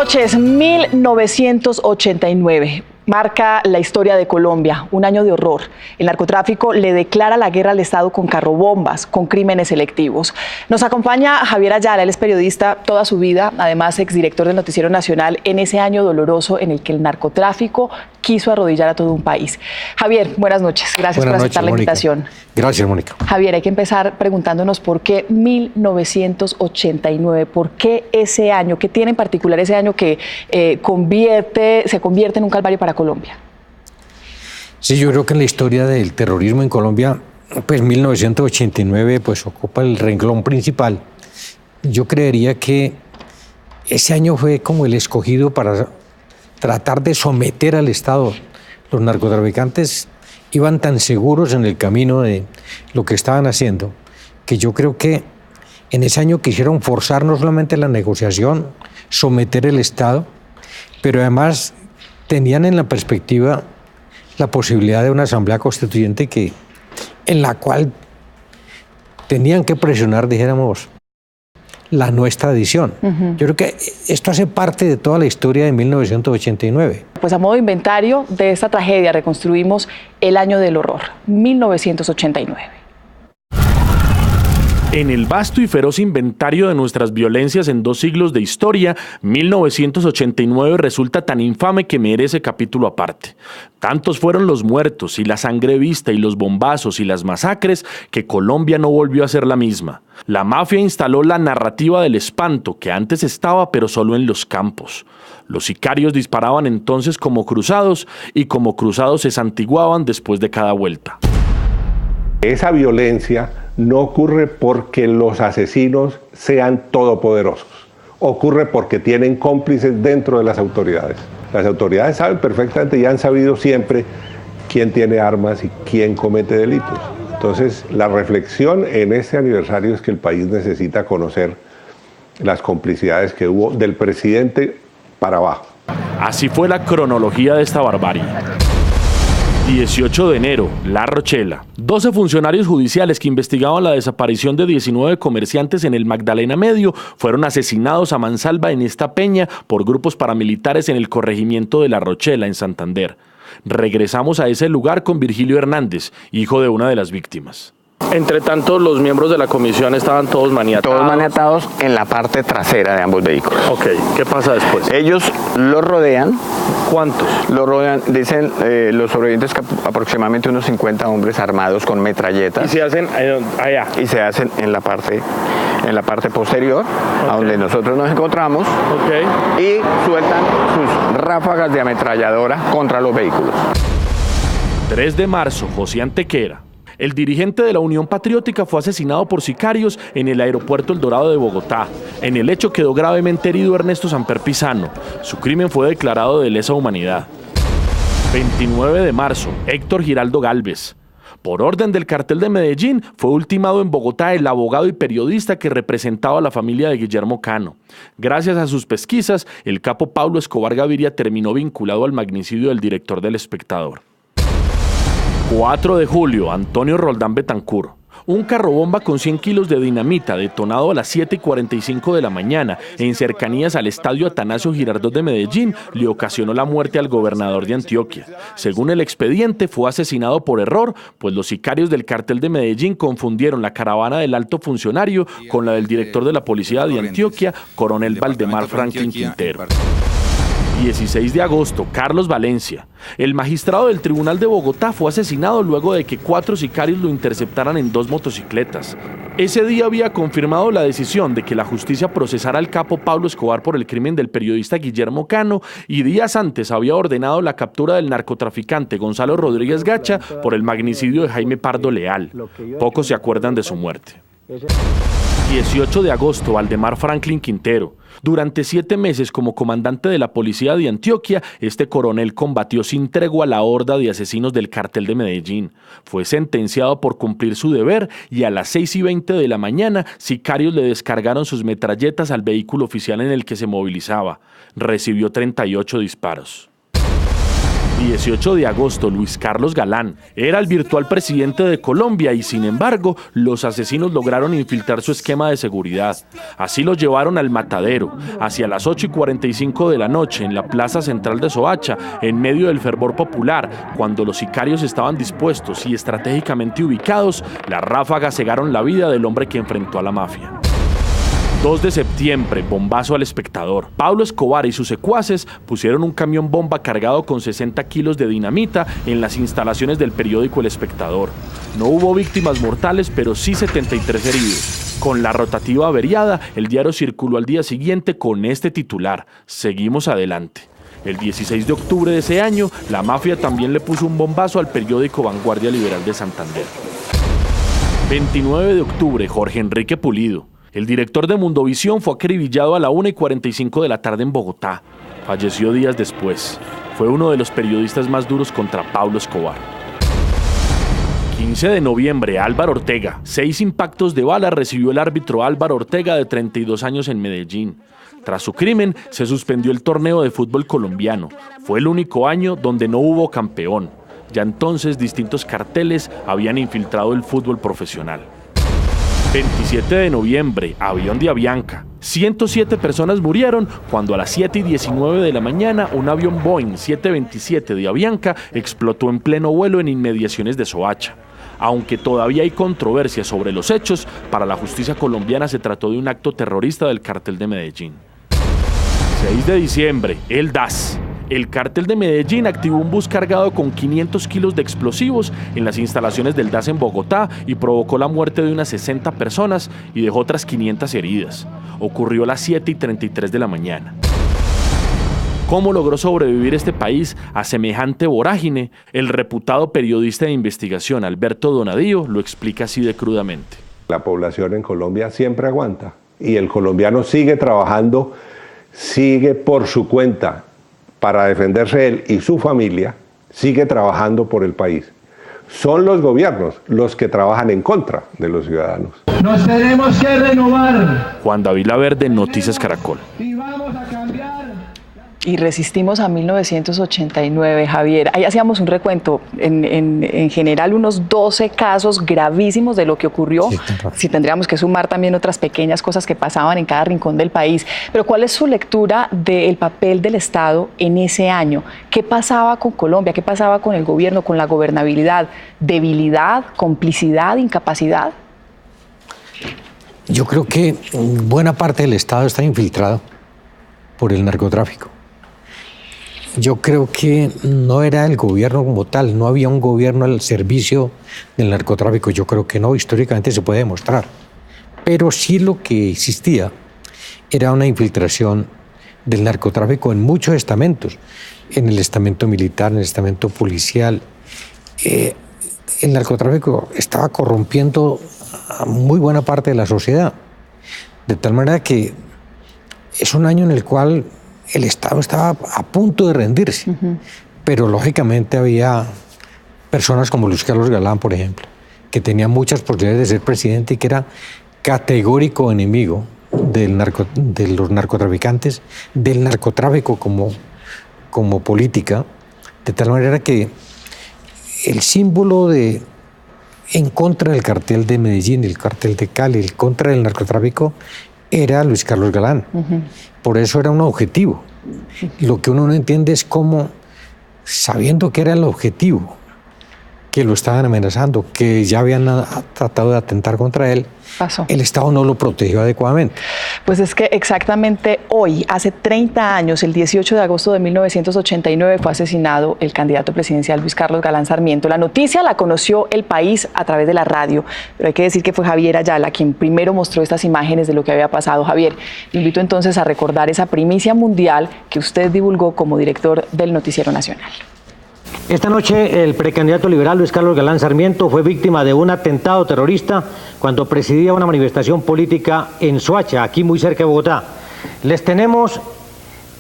noches. 1989 marca la historia de Colombia, un año de horror. El narcotráfico le declara la guerra al Estado con carrobombas, con crímenes selectivos. Nos acompaña Javier Ayala, él es periodista toda su vida, además exdirector del Noticiero Nacional, en ese año doloroso en el que el narcotráfico quiso arrodillar a todo un país. Javier, buenas noches. Gracias por aceptar la invitación. Gracias, Mónica. Javier, hay que empezar preguntándonos por qué 1989, por qué ese año, qué tiene en particular ese año que se convierte en un calvario para Colombia. Sí, yo creo que en la historia del terrorismo en Colombia, pues 1989 pues ocupa el renglón principal. Yo creería que ese año fue como el escogido para tratar de someter al Estado. Los narcotraficantes iban tan seguros en el camino de lo que estaban haciendo, que yo creo que en ese año quisieron forzar no solamente la negociación, someter el Estado, pero además tenían en la perspectiva la posibilidad de una asamblea constituyente en la cual tenían que presionar, dijéramos, la no extradición. Yo creo que esto hace parte de toda la historia de 1989. Pues a modo de inventario de esta tragedia reconstruimos el año del horror, 1989. En el vasto y feroz inventario de nuestras violencias en 2 siglos de historia, 1989 resulta tan infame que merece capítulo aparte. Tantos fueron los muertos y la sangre vista y los bombazos y las masacres que Colombia no volvió a ser la misma. La mafia instaló la narrativa del espanto que antes estaba pero solo en los campos. Los sicarios disparaban entonces como cruzados y como cruzados se santiguaban después de cada vuelta. Esa violencia no ocurre porque los asesinos sean todopoderosos, ocurre porque tienen cómplices dentro de las autoridades. Las autoridades saben perfectamente y han sabido siempre quién tiene armas y quién comete delitos. Entonces, la reflexión en este aniversario es que el país necesita conocer las complicidades que hubo del presidente para abajo. Así fue la cronología de esta barbarie. 18 de enero, La Rochela. 12 funcionarios judiciales que investigaban la desaparición de 19 comerciantes en el Magdalena Medio fueron asesinados a mansalva en esta peña por grupos paramilitares en el corregimiento de La Rochela, en Santander. Regresamos a ese lugar con Virgilio Hernández, hijo de una de las víctimas. Entre tanto, los miembros de la comisión estaban todos maniatados. Todos maniatados en la parte trasera de ambos vehículos. Ok, ¿qué pasa después? Ellos los rodean. ¿Cuántos? Los rodean, dicen los sobrevivientes que aproximadamente unos 50 hombres armados con metralletas. ¿Y se hacen allá? Y se hacen en la parte posterior, a donde nosotros nos encontramos, y sueltan sus ráfagas de ametralladora contra los vehículos. 3 de marzo, José Antequera. El dirigente de la Unión Patriótica fue asesinado por sicarios en el aeropuerto El Dorado de Bogotá. En el hecho quedó gravemente herido Ernesto Samper Pizano. Su crimen fue declarado de lesa humanidad. 29 de marzo, Héctor Giraldo Gálvez. Por orden del Cartel de Medellín, fue ultimado en Bogotá el abogado y periodista que representaba a la familia de Guillermo Cano. Gracias a sus pesquisas, el capo Pablo Escobar Gaviria terminó vinculado al magnicidio del director del Espectador. 4 de julio, Antonio Roldán Betancur. Un carrobomba con 100 kilos de dinamita detonado a las 7:45 de la mañana en cercanías al estadio Atanasio Girardot de Medellín le ocasionó la muerte al gobernador de Antioquia. Según el expediente, fue asesinado por error, pues los sicarios del Cartel de Medellín confundieron la caravana del alto funcionario con la del director de la policía de Antioquia, coronel Valdemar Franklin Quintero. 16 de agosto, Carlos Valencia. El magistrado del Tribunal de Bogotá fue asesinado luego de que 4 sicarios lo interceptaran en 2 motocicletas. Ese día había confirmado la decisión de que la justicia procesara al capo Pablo Escobar por el crimen del periodista Guillermo Cano y días antes había ordenado la captura del narcotraficante Gonzalo Rodríguez Gacha por el magnicidio de Jaime Pardo Leal. Pocos se acuerdan de su muerte. 18 de agosto, Valdemar Franklin Quintero. Durante 7 meses como comandante de la policía de Antioquia, este coronel combatió sin tregua la horda de asesinos del Cartel de Medellín. Fue sentenciado por cumplir su deber y a las 6:20 de la mañana, sicarios le descargaron sus metralletas al vehículo oficial en el que se movilizaba. Recibió 38 disparos. 18 de agosto, Luis Carlos Galán era el virtual presidente de Colombia y, sin embargo, los asesinos lograron infiltrar su esquema de seguridad. Así lo llevaron al matadero, hacia las 8:45 de la noche, en la plaza central de Soacha, en medio del fervor popular. Cuando los sicarios estaban dispuestos y estratégicamente ubicados, las ráfagas cegaron la vida del hombre que enfrentó a la mafia. 2 de septiembre, bombazo al Espectador. Pablo Escobar y sus secuaces pusieron un camión bomba cargado con 60 kilos de dinamita en las instalaciones del periódico El Espectador. No hubo víctimas mortales, pero sí 73 heridos. Con la rotativa averiada, el diario circuló al día siguiente con este titular: Seguimos adelante. El 16 de octubre de ese año, la mafia también le puso un bombazo al periódico Vanguardia Liberal de Santander. 29 de octubre, Jorge Enrique Pulido. El director de Mundovisión fue acribillado a la 1:45 de la tarde en Bogotá. Falleció días después. Fue uno de los periodistas más duros contra Pablo Escobar. 15 de noviembre, Álvaro Ortega. 6 impactos de bala recibió el árbitro Álvaro Ortega, de 32 años, en Medellín. Tras su crimen, se suspendió el torneo de fútbol colombiano. Fue el único año donde no hubo campeón. Ya entonces, distintos carteles habían infiltrado el fútbol profesional. 27 de noviembre, avión de Avianca. 107 personas murieron cuando a las 7:19 de la mañana un avión Boeing 727 de Avianca explotó en pleno vuelo en inmediaciones de Soacha. Aunque todavía hay controversia sobre los hechos, para la justicia colombiana se trató de un acto terrorista del Cártel de Medellín. 6 de diciembre, el DAS. El Cártel de Medellín activó un bus cargado con 500 kilos de explosivos en las instalaciones del DAS en Bogotá y provocó la muerte de unas 60 personas y dejó otras 500 heridas. Ocurrió a las 7:33 de la mañana. ¿Cómo logró sobrevivir este país a semejante vorágine? El reputado periodista de investigación Alberto Donadío lo explica así de crudamente. La población en Colombia siempre aguanta y el colombiano sigue trabajando, sigue por su cuenta para defenderse él y su familia, sigue trabajando por el país. Son los gobiernos los que trabajan en contra de los ciudadanos. Nos tenemos que renovar. Juan David Laverde, Noticias Caracol. Y vamos a cambiar. Y resistimos a 1989, Javier. Ahí hacíamos un recuento, en general unos 12 casos gravísimos de lo que ocurrió. Sí, si tendríamos que sumar también otras pequeñas cosas que pasaban en cada rincón del país. Pero ¿cuál es su lectura del papel del Estado en ese año? ¿Qué pasaba con Colombia? ¿Qué pasaba con el gobierno, con la gobernabilidad? ¿Debilidad, complicidad, incapacidad? Yo creo que buena parte del Estado está infiltrado por el narcotráfico. Yo creo que no era el gobierno como tal, no había un gobierno al servicio del narcotráfico. Yo creo que no, históricamente se puede demostrar. Pero sí lo que existía era una infiltración del narcotráfico en muchos estamentos, en el estamento militar, en el estamento policial. El narcotráfico estaba corrompiendo a muy buena parte de la sociedad, de tal manera que es un año en el cual el Estado estaba a punto de rendirse, pero lógicamente había personas como Luis Carlos Galán, por ejemplo, que tenía muchas posibilidades de ser presidente y que era categórico enemigo de los narcotraficantes, del narcotráfico como política, de tal manera que el símbolo en contra del cartel de Medellín, el cartel de Cali, el contra del narcotráfico, era Luis Carlos Galán. Por eso era un objetivo. Lo que uno no entiende es cómo, sabiendo que era el objetivo, que lo estaban amenazando, que ya habían tratado de atentar contra él, pasó. El Estado no lo protegió adecuadamente. Pues es que exactamente hoy, hace 30 años, el 18 de agosto de 1989, fue asesinado el candidato presidencial Luis Carlos Galán Sarmiento. La noticia la conoció el país a través de la radio, pero hay que decir que fue Javier Ayala quien primero mostró estas imágenes de lo que había pasado. Javier, le invito entonces a recordar esa primicia mundial que usted divulgó como director del Noticiero Nacional. Esta noche el precandidato liberal Luis Carlos Galán Sarmiento fue víctima de un atentado terrorista cuando presidía una manifestación política en Soacha, aquí muy cerca de Bogotá. Les tenemos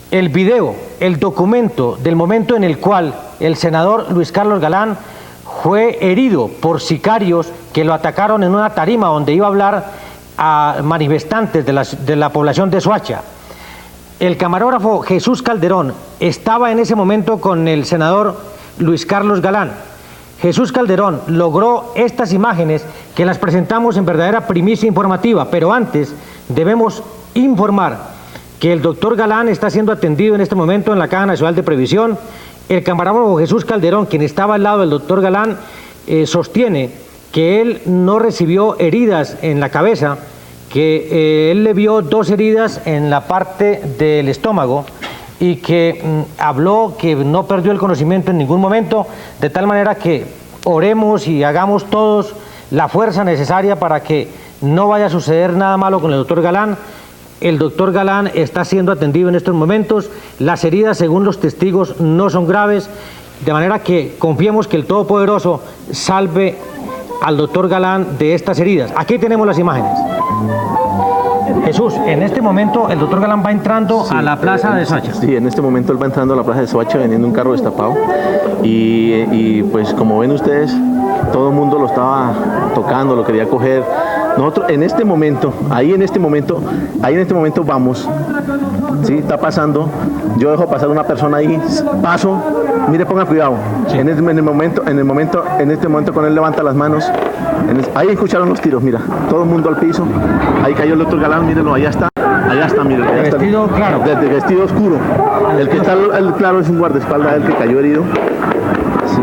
el video, el documento del momento en el cual el senador Luis Carlos Galán fue herido por sicarios que lo atacaron en una tarima donde iba a hablar a manifestantes de la población de Soacha. El camarógrafo Jesús Calderón estaba en ese momento con el senador Luis Carlos Galán. Jesús Calderón logró estas imágenes que las presentamos en verdadera primicia informativa, pero antes debemos informar que el doctor Galán está siendo atendido en este momento en la Caja Nacional de Previsión. El camarógrafo Jesús Calderón, quien estaba al lado del doctor Galán, sostiene que él no recibió heridas en la cabeza, que él le vio 2 heridas en la parte del estómago y que habló que no perdió el conocimiento en ningún momento, de tal manera que oremos y hagamos todos la fuerza necesaria para que no vaya a suceder nada malo con el doctor Galán. El doctor Galán está siendo atendido en estos momentos, las heridas según los testigos no son graves, de manera que confiemos que el Todopoderoso salve al doctor Galán de estas heridas. Aquí tenemos las imágenes. Jesús, en este momento el doctor Galán va entrando a la plaza de Soacha. Sí, en este momento él va entrando a la plaza de Soacha vendiendo un carro destapado y pues como ven ustedes, todo el mundo lo estaba tocando, lo quería coger. Nosotros en este momento, ahí en este momento vamos, ¿sí? Está pasando, yo dejo pasar una persona ahí, paso, mire, ponga cuidado, sí. En este momento con él levanta las manos, ahí escucharon los tiros, mira, todo el mundo al piso, ahí cayó el doctor Galán, mírenlo, allá está, mire, allá está. Vestido claro. De vestido oscuro, el que está el claro es un guardaespaldas, el que cayó herido, sí.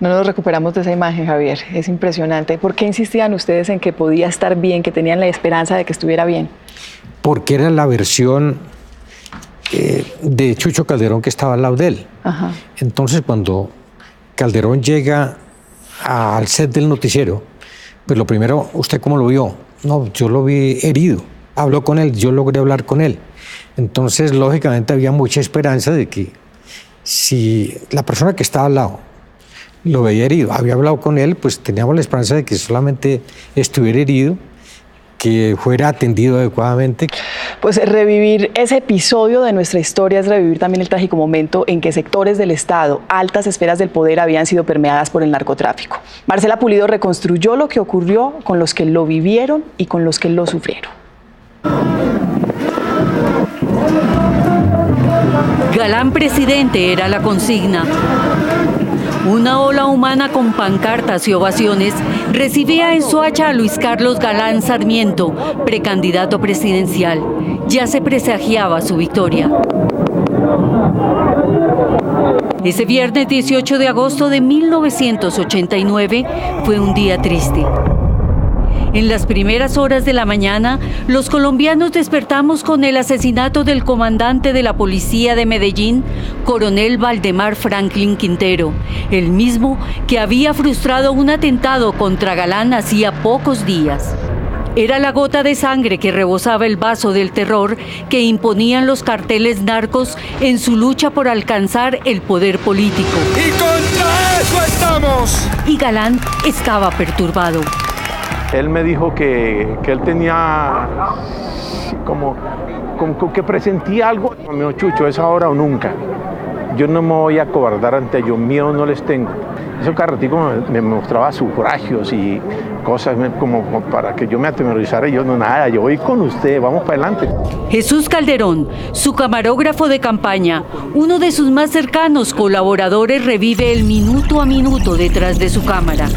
No nos recuperamos de esa imagen, Javier, es impresionante. ¿Por qué insistían ustedes en que podía estar bien, que tenían la esperanza de que estuviera bien? Porque era la versión de Chucho Calderón que estaba al lado de él. Ajá. Entonces, cuando Calderón llega al set del noticiero, pues lo primero, ¿usted cómo lo vio? No, yo lo vi herido. Habló con él, yo logré hablar con él. Entonces, lógicamente, había mucha esperanza de que si la persona que estaba al lado lo veía herido, había hablado con él, pues teníamos la esperanza de que solamente estuviera herido, que fuera atendido adecuadamente. Pues revivir ese episodio de nuestra historia es revivir también el trágico momento en que sectores del Estado, altas esferas del poder, habían sido permeadas por el narcotráfico. Marcela Pulido reconstruyó lo que ocurrió con los que lo vivieron y con los que lo sufrieron. Galán presidente era la consigna. Una ola humana con pancartas y ovaciones recibía en Soacha a Luis Carlos Galán Sarmiento, precandidato presidencial. Ya se presagiaba su victoria. Ese viernes 18 de agosto de 1989 fue un día triste. En las primeras horas de la mañana, los colombianos despertamos con el asesinato del comandante de la policía de Medellín, coronel Valdemar Franklin Quintero, el mismo que había frustrado un atentado contra Galán hacía pocos días. Era la gota de sangre que rebosaba el vaso del terror que imponían los carteles narcos en su lucha por alcanzar el poder político. ¡Y contra eso estamos! Y Galán estaba perturbado. Él me dijo que él tenía como que presentía algo. Me dijo, Chucho, es ahora o nunca. Yo no me voy a acobardar ante ellos, miedo no les tengo. Ese carretico me mostraba sufragios y cosas como para que yo me atemorizara. Y yo, no, nada, yo voy con usted, vamos para adelante. Jesús Calderón, su camarógrafo de campaña, uno de sus más cercanos colaboradores, revive el minuto a minuto detrás de su cámara.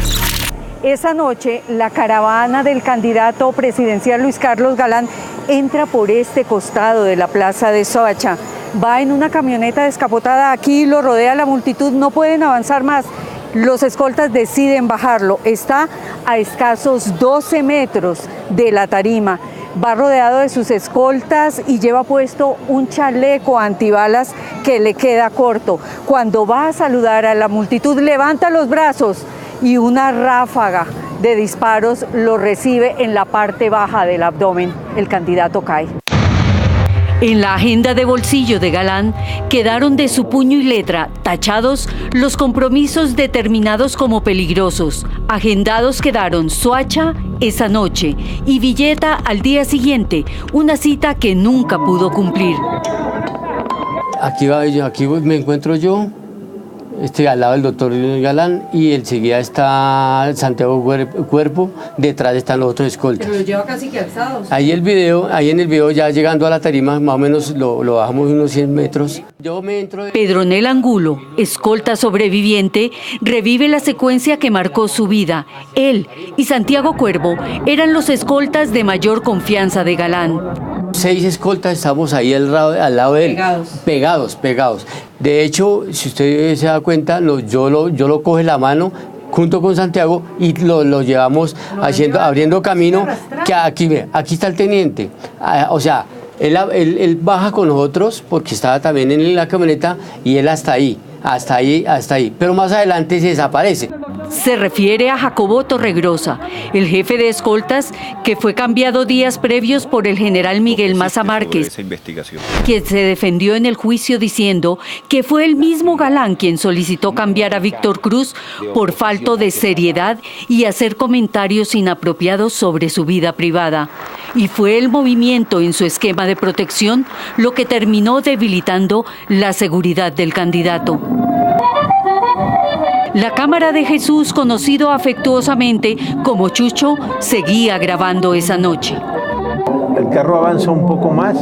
Esa noche, la caravana del candidato presidencial Luis Carlos Galán entra por este costado de la plaza de Soacha. Va en una camioneta descapotada, aquí lo rodea la multitud, no pueden avanzar más. Los escoltas deciden bajarlo, está a escasos 12 metros de la tarima. Va rodeado de sus escoltas y lleva puesto un chaleco antibalas que le queda corto. Cuando va a saludar a la multitud, levanta los brazos y una ráfaga de disparos lo recibe en la parte baja del abdomen. El candidato cae. En la agenda de bolsillo de Galán quedaron de su puño y letra tachados los compromisos determinados como peligrosos. Agendados quedaron Soacha esa noche y Villeta al día siguiente, una cita que nunca pudo cumplir. Aquí me encuentro yo al lado del doctor Galán, y enseguida está Santiago Cuervo, detrás están los otros escoltas. Pero los lleva casi que alzados. Ahí en el video ya llegando a la tarima, más o menos lo bajamos unos 100 metros. Yo me entro... Pedronel Angulo, escolta sobreviviente, revive la secuencia que marcó su vida. Él y Santiago Cuervo eran los escoltas de mayor confianza de Galán. 6 escoltas estamos ahí al lado de él. Pegados. De hecho, si usted se da cuenta, yo lo coge la mano junto con Santiago y lo llevamos abriendo camino, que aquí está el teniente. O sea, él baja con nosotros porque estaba también en la camioneta y él hasta ahí. Pero más adelante se desaparece. Se refiere a Jacobo Torregrosa, el jefe de escoltas que fue cambiado días previos por el general Miguel Maza Márquez, quien se defendió en el juicio diciendo que fue el mismo Galán quien solicitó cambiar a Víctor Cruz por falta de seriedad y hacer comentarios inapropiados sobre su vida privada. Y fue el movimiento en su esquema de protección lo que terminó debilitando la seguridad del candidato. La cámara de Jesús, conocido afectuosamente como Chucho, seguía grabando esa noche. El carro avanza un poco más,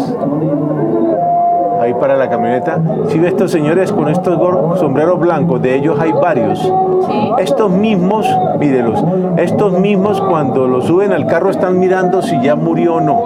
ahí para la camioneta. Si ve estos señores con estos sombreros blancos, de ellos hay varios. ¿Sí? Estos mismos, mírelos, estos mismos cuando los suben al carro están mirando si ya murió o no.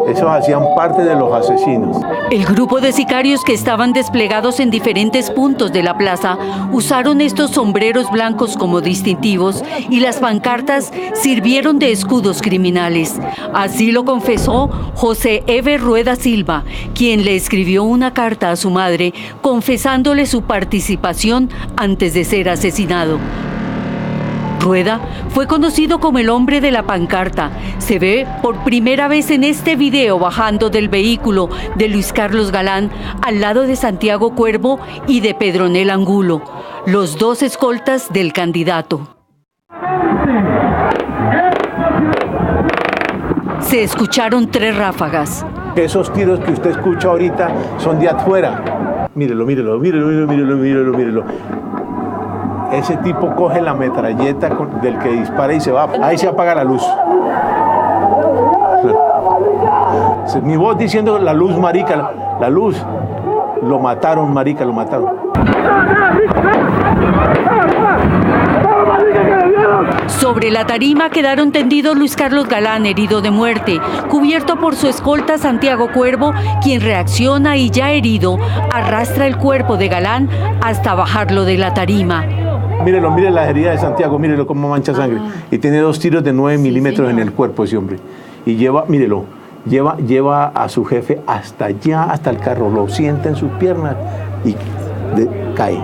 Esos hacían parte de los asesinos. El grupo de sicarios que estaban desplegados en diferentes puntos de la plaza usaron estos sombreros blancos como distintivos y las pancartas sirvieron de escudos criminales. Así lo confesó José Eber Rueda Silva, quien le escribió una carta a su madre confesándole su participación antes de ser asesinado. Rueda fue conocido como el hombre de la pancarta. Se ve por primera vez en este video bajando del vehículo de Luis Carlos Galán al lado de Santiago Cuervo y de Pedronel Angulo, los 2 escoltas del candidato. Se escucharon 3 ráfagas. Esos tiros que usted escucha ahorita son de afuera. Mírelo. Ese tipo coge la metralleta del que dispara y se va. Ahí se apaga la luz. Mi voz diciendo la luz, marica, la luz. Lo mataron, marica, lo mataron. Sobre la tarima quedaron tendidos Luis Carlos Galán, herido de muerte, cubierto por su escolta Santiago Cuervo, quien reacciona y ya herido, arrastra el cuerpo de Galán hasta bajarlo de la tarima. Mírelo, mire la herida de Santiago, mírelo cómo mancha sangre. Y tiene 2 tiros de 9 milímetros en el cuerpo ese hombre. Y mírelo, lleva a su jefe hasta allá, hasta el carro, lo sienta en sus piernas y cae.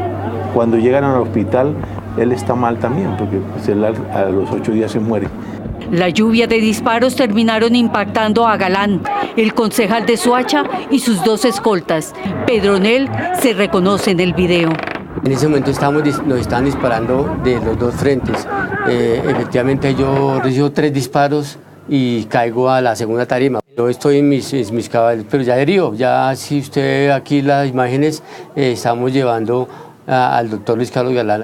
Cuando llegan al hospital, él está mal también, porque pues, él a los 8 días se muere. La lluvia de disparos terminaron impactando a Galán, el concejal de Soacha y sus 2 escoltas. Pedronel se reconoce en el video. En ese momento nos están disparando de los 2 frentes. Efectivamente yo recibo 3 disparos y caigo a la segunda tarima. Yo estoy en mis caballos, pero ya herido. Ya si usted ve aquí las imágenes, estamos llevando al doctor Luis Carlos Galán.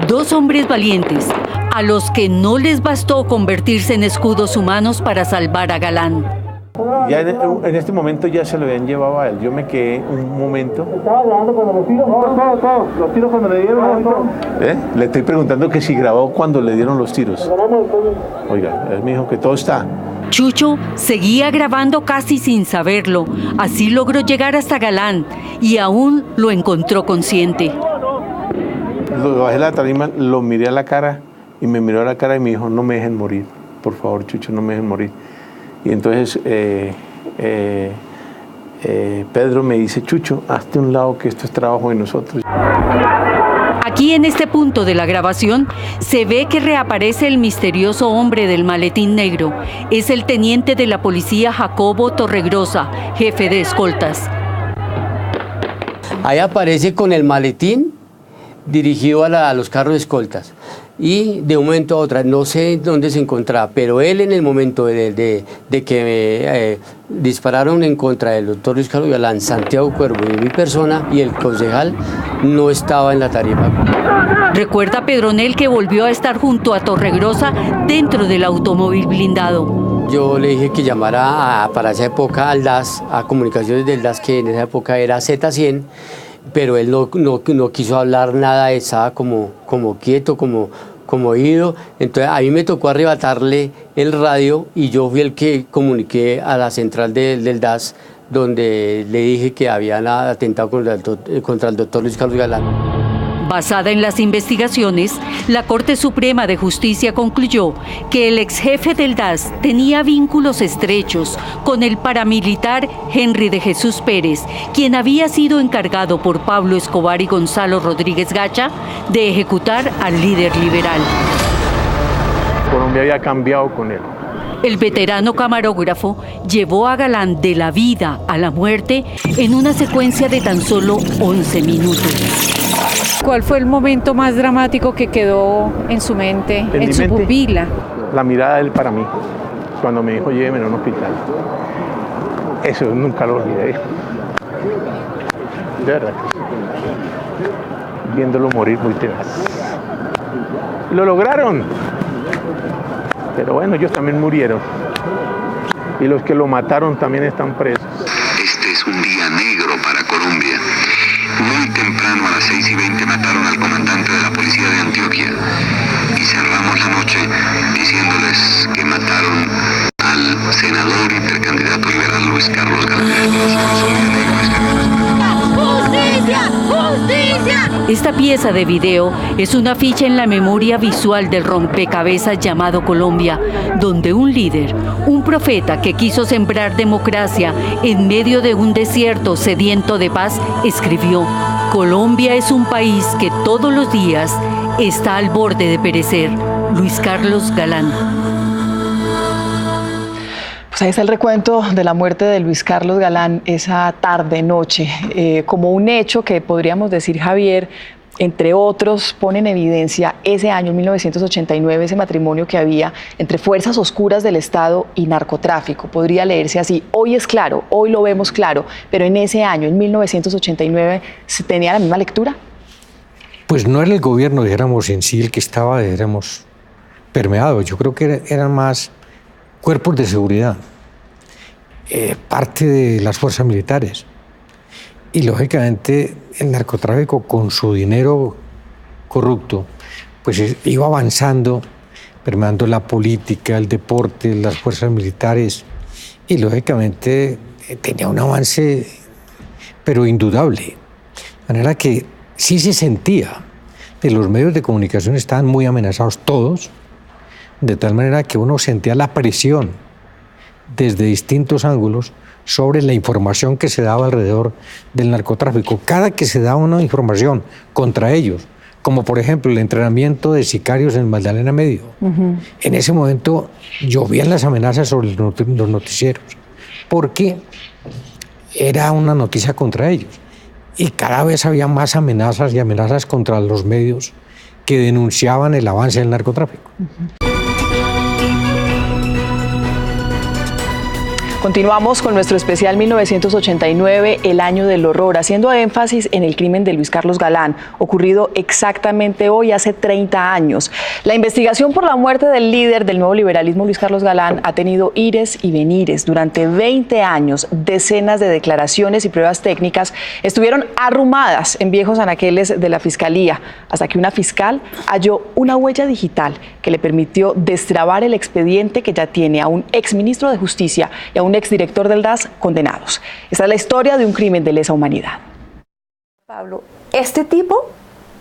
2 hombres valientes, a los que no les bastó convertirse en escudos humanos para salvar a Galán. Ya en este momento ya se lo habían llevado a él. Yo me quedé un momento. ¿Estaba grabando cuando los tiros? Los tiros cuando le dieron. Le estoy preguntando que si grabó cuando le dieron los tiros. Oiga, él me dijo que todo está. Chucho seguía grabando casi sin saberlo. Así logró llegar hasta Galán y aún lo encontró consciente. Lo bajé la tarima, lo miré a la cara y me miró a la cara y me dijo, no me dejen morir. Por favor, Chucho, no me dejen morir. Y entonces Pedro me dice, Chucho, hazte un lado que esto es trabajo de nosotros. Aquí en este punto de la grabación se ve que reaparece el misterioso hombre del maletín negro. Es el teniente de la policía Jacobo Torregrosa, jefe de escoltas. Ahí aparece con el maletín dirigido a los carros de escoltas. y de un momento a otro, no sé dónde se encontraba, pero él en el momento de que dispararon en contra del doctor Luis Carlos Galán, Santiago Cuervo y mi persona y el concejal, no estaba en la tarima. Recuerda Pedronel que volvió a estar junto a Torregrosa dentro del automóvil blindado. Yo le dije que llamara para esa época al DAS, a Comunicaciones del DAS, que en esa época era Z100, pero él no quiso hablar nada, estaba como quieto, como ido. Entonces a mí me tocó arrebatarle el radio y yo fui el que comuniqué a la central del DAS, donde le dije que habían atentado contra el doctor Luis Carlos Galán. Basada en las investigaciones, la Corte Suprema de Justicia concluyó que el ex jefe del DAS tenía vínculos estrechos con el paramilitar Henry de Jesús Pérez, quien había sido encargado por Pablo Escobar y Gonzalo Rodríguez Gacha de ejecutar al líder liberal. Colombia había cambiado con él. El veterano camarógrafo llevó a Galán de la vida a la muerte en una secuencia de tan solo 11 minutos. ¿Cuál fue el momento más dramático que quedó en su mente, en su pupila? La mirada de él para mí, cuando me dijo lléveme a un hospital. Eso nunca lo olvidé. De verdad. Viéndolo morir muy tenaz. Lo lograron. Pero bueno, ellos también murieron. Y los que lo mataron también están presos. Este es un día negro para Colombia. Muy temprano, a las 6:20, mataron al comandante de la policía de Antioquia. Y cerramos la noche diciéndoles que mataron al senador y precandidato liberal Luis Carlos Galán. ¡Justicia! ¡Justicia! Esta pieza de video es una ficha en la memoria visual del rompecabezas llamado Colombia, donde un líder, un profeta que quiso sembrar democracia en medio de un desierto sediento de paz, escribió: Colombia es un país que todos los días está al borde de perecer. Luis Carlos Galán. Pues ahí está el recuento de la muerte de Luis Carlos Galán esa tarde-noche, como un hecho que podríamos decir, Javier, entre otros, pone en evidencia ese año, 1989, ese matrimonio que había entre fuerzas oscuras del Estado y narcotráfico. Podría leerse así. Hoy es claro, hoy lo vemos claro, pero en ese año, en 1989, ¿se tenía la misma lectura? Pues no era el gobierno, dijéramos, en sí el que estaba, dijéramos, permeado. Yo creo que eran más cuerpos de seguridad, parte de las fuerzas militares. Y lógicamente el narcotráfico, con su dinero corrupto, pues iba avanzando, permeando la política, el deporte, las fuerzas militares, y lógicamente tenía un avance, pero indudable. De manera que sí se sentía que los medios de comunicación estaban muy amenazados todos, de tal manera que uno sentía la presión desde distintos ángulos sobre la información que se daba alrededor del narcotráfico. Cada que se daba una información contra ellos, como por ejemplo el entrenamiento de sicarios en Magdalena Medio, en ese momento llovían las amenazas sobre los noticieros, porque era una noticia contra ellos. Y cada vez había más amenazas y amenazas contra los medios que denunciaban el avance del narcotráfico. Continuamos con nuestro especial 1989, el año del horror, haciendo énfasis en el crimen de Luis Carlos Galán, ocurrido exactamente hoy, hace 30 años. La investigación por la muerte del líder del nuevo liberalismo, Luis Carlos Galán, ha tenido ires y venires. Durante 20 años, decenas de declaraciones y pruebas técnicas estuvieron arrumadas en viejos anaqueles de la Fiscalía, hasta que una fiscal halló una huella digital que le permitió destrabar el expediente que ya tiene a un exministro de Justicia y a un exdirector del DAS condenados. Esta es la historia de un crimen de lesa humanidad. Pablo, este tipo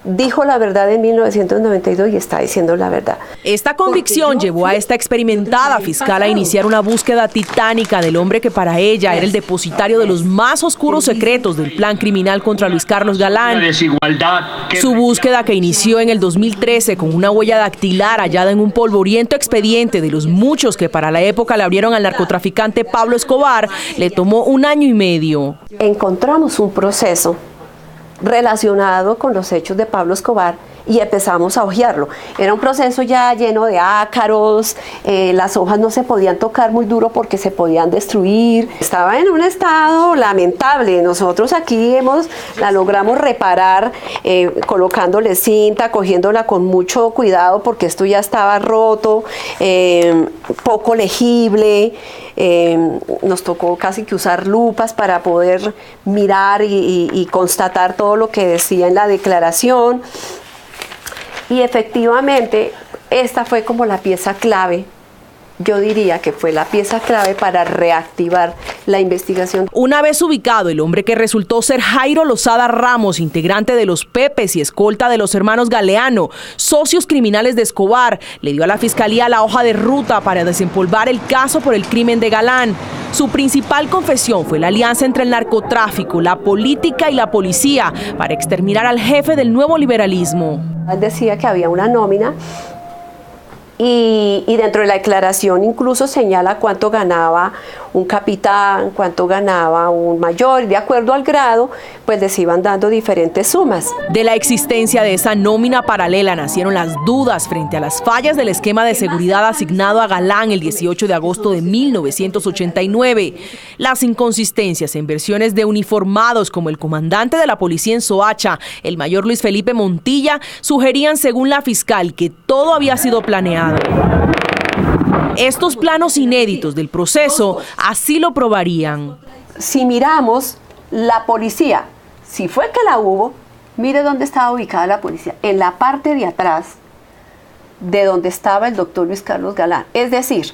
dijo la verdad en 1992 y está diciendo la verdad. Esta convicción llevó a esta experimentada fiscal a iniciar una búsqueda titánica del hombre que para ella era el depositario de los más oscuros secretos del plan criminal contra Luis Carlos Galán. Su búsqueda, que inició en el 2013 con una huella dactilar hallada en un polvoriento expediente de los muchos que para la época le abrieron al narcotraficante Pablo Escobar, le tomó 1 año y medio. Encontramos un proceso relacionado con los hechos de Pablo Escobar y empezamos a hojearlo. Era un proceso ya lleno de ácaros, las hojas no se podían tocar muy duro porque se podían destruir. Estaba en un estado lamentable. Nosotros aquí la logramos reparar colocándole cinta, cogiéndola con mucho cuidado porque esto ya estaba roto, poco legible. Nos tocó casi que usar lupas para poder mirar y constatar todo lo que decía en la declaración. Y efectivamente, esta fue como la pieza clave. Yo diría que fue la pieza clave para reactivar la investigación. Una vez ubicado, el hombre que resultó ser Jairo Lozada Ramos, integrante de los Pepes y escolta de los hermanos Galeano, socios criminales de Escobar, le dio a la fiscalía la hoja de ruta para desempolvar el caso por el crimen de Galán. Su principal confesión fue la alianza entre el narcotráfico, la política y la policía para exterminar al jefe del nuevo liberalismo. Él decía que había una nómina y dentro de la declaración incluso señala cuánto ganaba un capitán, cuánto ganaba un mayor, y de acuerdo al grado, pues les iban dando diferentes sumas. De la existencia de esa nómina paralela nacieron las dudas frente a las fallas del esquema de seguridad asignado a Galán el 18 de agosto de 1989. Las inconsistencias en versiones de uniformados como el comandante de la policía en Soacha, el mayor Luis Felipe Montilla, sugerían según la fiscal que todo había sido planeado. Estos planos inéditos del proceso así lo probarían. Si miramos la policía, si fue que la hubo, mire dónde estaba ubicada la policía, en la parte de atrás de donde estaba el doctor Luis Carlos Galán. Es decir,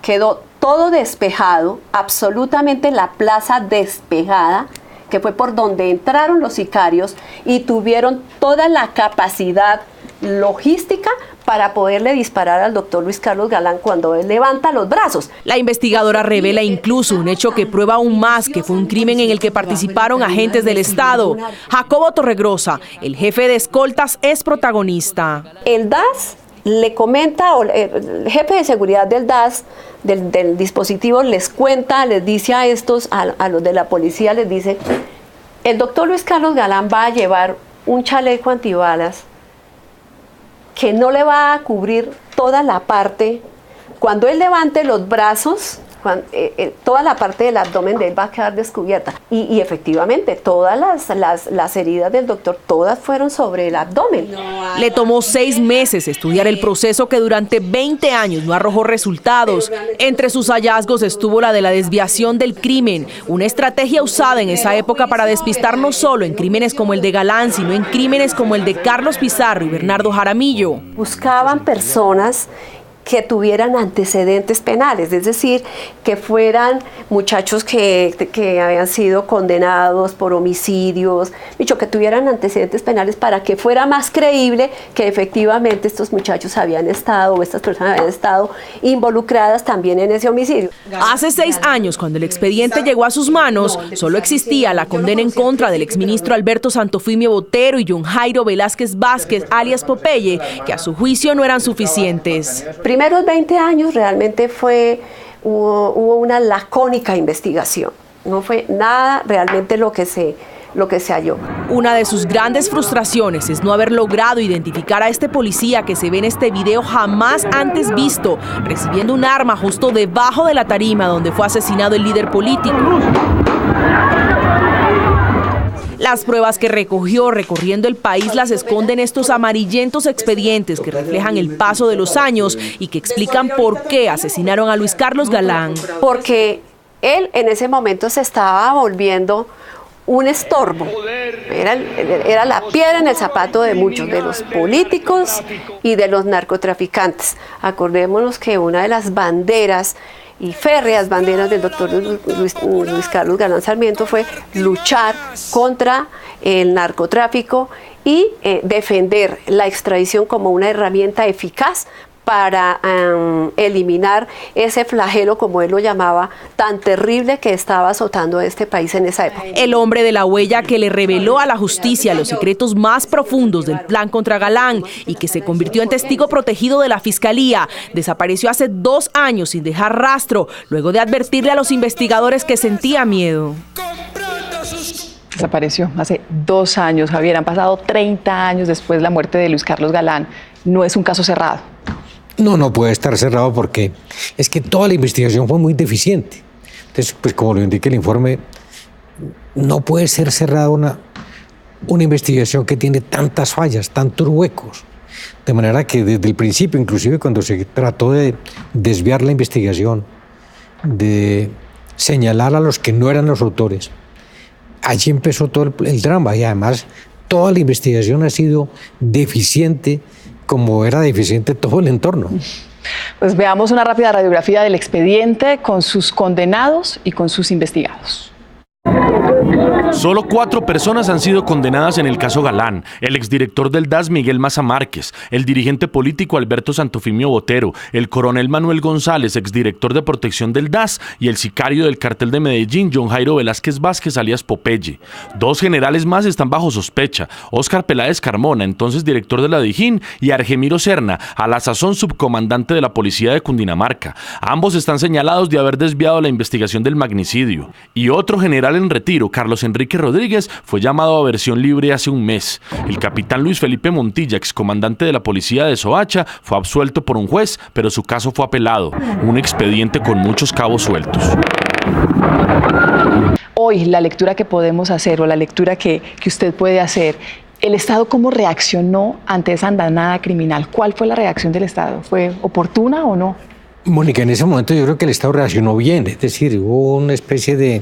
quedó todo despejado, absolutamente la plaza despejada, que fue por donde entraron los sicarios y tuvieron toda la capacidad logística para poderle disparar al doctor Luis Carlos Galán cuando él levanta los brazos. La investigadora revela incluso un hecho que prueba aún más que fue un crimen en el que participaron agentes del Estado. Jacobo Torregrosa, el jefe de escoltas, es protagonista. El DAS le comenta, o el jefe de seguridad del DAS, del dispositivo, les cuenta, les dice a estos, a los de la policía, les dice, el doctor Luis Carlos Galán va a llevar un chaleco antibalas que no le va a cubrir toda la parte. Cuando él levante los brazos, toda la parte del abdomen de él va a quedar descubierta. Y efectivamente, todas las heridas del doctor, todas fueron sobre el abdomen. Le tomó 6 meses estudiar el proceso que durante 20 años no arrojó resultados. Entre sus hallazgos estuvo la de la desviación del crimen, una estrategia usada en esa época para despistar no solo en crímenes como el de Galán, sino en crímenes como el de Carlos Pizarro y Bernardo Jaramillo. Buscaban personas que tuvieran antecedentes penales, es decir, que fueran muchachos que habían sido condenados por homicidios, que tuvieran antecedentes penales para que fuera más creíble que efectivamente estos muchachos habían estado, o estas personas habían estado involucradas también en ese homicidio. Hace 6 años, cuando el expediente llegó a sus manos, solo existía la condena en contra del exministro Alberto Santofimio Botero y John Jairo Velázquez Vázquez, alias Popeye, que a su juicio no eran suficientes. Primeros 20 años realmente hubo una lacónica investigación. No fue nada realmente lo que se halló. Una de sus grandes frustraciones es no haber logrado identificar a este policía que se ve en este video jamás antes visto, recibiendo un arma justo debajo de la tarima donde fue asesinado el líder político. Las pruebas que recogió recorriendo el país las esconden estos amarillentos expedientes que reflejan el paso de los años y que explican por qué asesinaron a Luis Carlos Galán. Porque él en ese momento se estaba volviendo un estorbo. Era la piedra en el zapato de muchos, de los políticos y de los narcotraficantes. Acordémonos que una de las banderas y férreas banderas del doctor Luis Carlos Galán Sarmiento fue luchar contra el narcotráfico y defender la extradición como una herramienta eficaz para eliminar ese flagelo, como él lo llamaba, tan terrible que estaba azotando a este país en esa época. El hombre de la huella que le reveló a la justicia los secretos más profundos del plan contra Galán y que se convirtió en testigo protegido de la fiscalía, desapareció hace 2 años sin dejar rastro, luego de advertirle a los investigadores que sentía miedo. Desapareció hace 2 años, Javier. Han pasado 30 años después de la muerte de Luis Carlos Galán. No es un caso cerrado. No puede estar cerrado porque es que toda la investigación fue muy deficiente. Entonces, pues como lo indica el informe, no puede ser cerrada una investigación que tiene tantas fallas, tantos huecos. De manera que desde el principio, inclusive cuando se trató de desviar la investigación, de señalar a los que no eran los autores, allí empezó todo el drama y además toda la investigación ha sido deficiente como era deficiente todo el entorno. Pues veamos una rápida radiografía del expediente con sus condenados y con sus investigados. Solo 4 personas han sido condenadas en el caso Galán: el exdirector del DAS Miguel Maza Márquez, el dirigente político Alberto Santofimio Botero, el coronel Manuel González, exdirector de protección del DAS, y el sicario del cartel de Medellín, John Jairo Velázquez Vázquez, alias Popeye. 2 generales más están bajo sospecha: Óscar Peláez Carmona, entonces director de la Dijín, y Argemiro Serna, a la sazón subcomandante de la policía de Cundinamarca. Ambos están señalados de haber desviado la investigación del magnicidio. Y otro general en retiro, Carlos Enrique Rodríguez, fue llamado a versión libre hace un mes. El capitán Luis Felipe Montilla, excomandante de la policía de Soacha, fue absuelto por un juez, pero su caso fue apelado. Un expediente con muchos cabos sueltos. Hoy, la lectura que podemos hacer, o la lectura que usted puede hacer, ¿el Estado cómo reaccionó ante esa andanada criminal? ¿Cuál fue la reacción del Estado? ¿Fue oportuna o no? Mónica, en ese momento yo creo que el Estado reaccionó bien, es decir, hubo una especie de...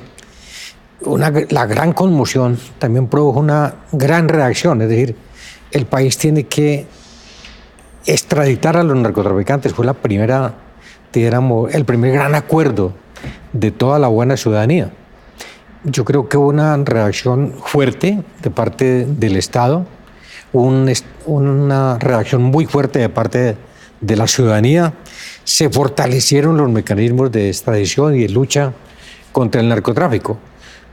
la gran conmoción también produjo una gran reacción, es decir, el país tiene que extraditar a los narcotraficantes. Fue la primera, digamos, el primer gran acuerdo de toda la buena ciudadanía. Yo creo que hubo una reacción fuerte de parte del Estado, una reacción muy fuerte de parte de la ciudadanía. Se fortalecieron los mecanismos de extradición y de lucha contra el narcotráfico.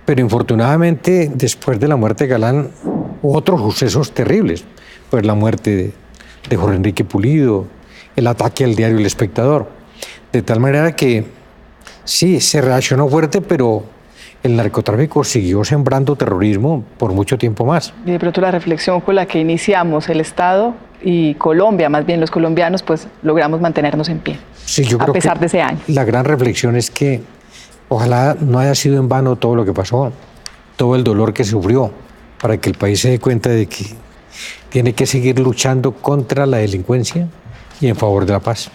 Pero infortunadamente, después de la muerte de Galán, hubo otros sucesos terribles. Pues la muerte de Jorge Enrique Pulido, el ataque al diario El Espectador. De tal manera que sí, se reaccionó fuerte, pero el narcotráfico siguió sembrando terrorismo por mucho tiempo más. Y de pronto la reflexión con la que iniciamos, el Estado y Colombia, más bien los colombianos, pues logramos mantenernos en pie, sí, yo creo a pesar de ese año. La gran reflexión es que ojalá no haya sido en vano todo lo que pasó, todo el dolor que sufrió, para que el país se dé cuenta de que tiene que seguir luchando contra la delincuencia y en favor de la paz.